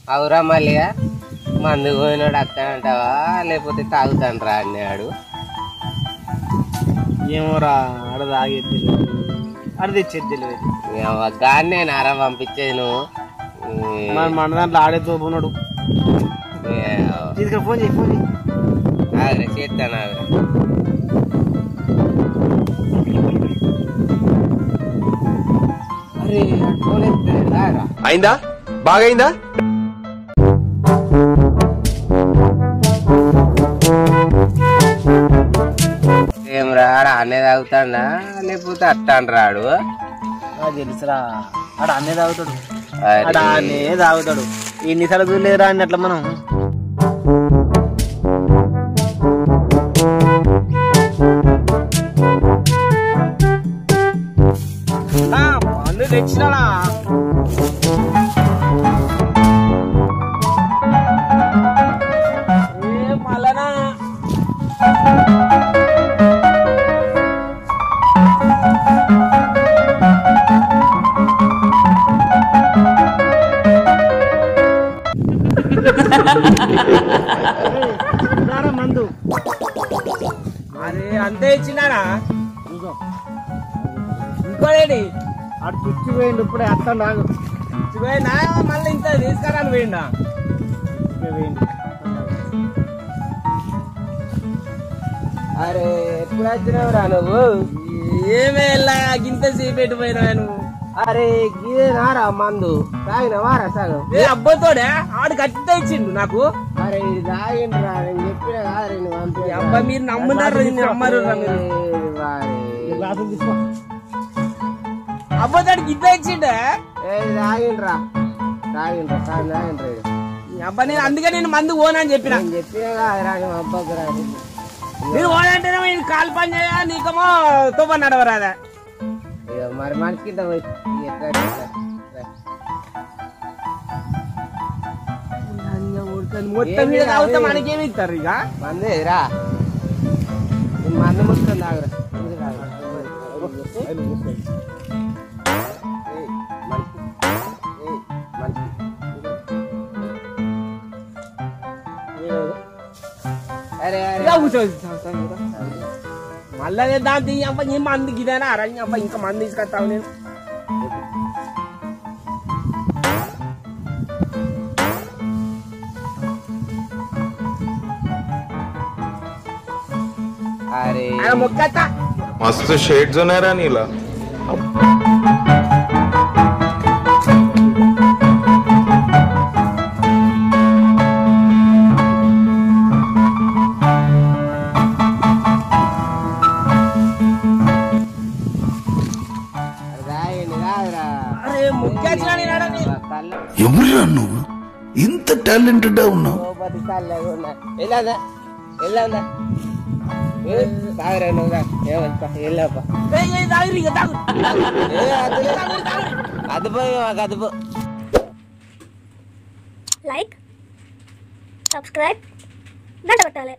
అవురా మళ్ళీగా మందు పోయినాడు అత్తానంటావా లేకపోతే తాగుతానరా అన్నాడు. ఏమోరా ఆడ తాగేది ఆడ తెచ్చేది తెలియదు. గానే నారా పంపించేది నువ్వు. మన దాంట్లో ఆడేతో పోన్నాడు. తీసుకుని ఫోన్ చేయి ఆగరే చేస్తాను ఆగరే. అరే ఫోన్ ఎత్తారా అయిందా బాగైందా? ఏం రాడు అన్నే తాగుతాడా లేకపోతే అత్తాను రాడు తెలుసురా ఆడ అన్నే తాగుతాడు. ఆడ అన్నే తాగుతాడు. ఎన్నిసార్లు చూడలేదురా అని అట్లా మనం. మందు తెచ్చినా మళ్ళనా మందు అరే అంతే ఇచ్చినారా ఇంకోటి అటు చుచ్చిపోయిండు. ఇప్పుడే అత్తం నాకు చుచ్చిపోయిందా మళ్ళీ ఇంత తీసుకురాని పోయిండా. అరే ఎప్పుడు వచ్చినావురా నువ్వు? ఏమే గింత సేపు పెట్టిపోయినావా నువ్వు? అరే గిదేనారా మందు తాగినవారా సగం? అబ్బాతోడే ఆడు కట్టితే ఇచ్చిండు నాకు. అరే ఇది తాగిండ్రా నేను చెప్పిన కాదు నువ్వు అబ్బా మీరు నమ్ముతారు నమ్మరు. అబ్బాతోడికి గిద్ద ఇచ్చిండే తాగిండ్రా తాగిండ్రా తాగిండ్రా అబ్బా నేను అందుకే నేను మందు పోనని చెప్పిన కాదురా నువ్వు అబ్బాకి రాదు. మీరు పోనంటేనే నేను కాలు పని చేయ నీకేమో తువ్వ నడవరాదా. మరి మనిషికి మొత్తం మీద తాగుతా మనకేమి ఇస్తారు ఇక మంది రా మందు మొత్తం తాగరా. మళ్ళా దాంతో అబ్బా ఏం మంది గిదేనా అరా అబ్బా ఇంకా మంది తీసుకొస్తావు నేను. अरे మొక్కతా मस्त शेड्स ఉన్నారా నీలా. ఎవరురా నువ్వు ఇంత టాలెంటెడ్ ఉన్నావు? లైక్ సబ్స్క్రైబ్ గంట కొట్టాలి.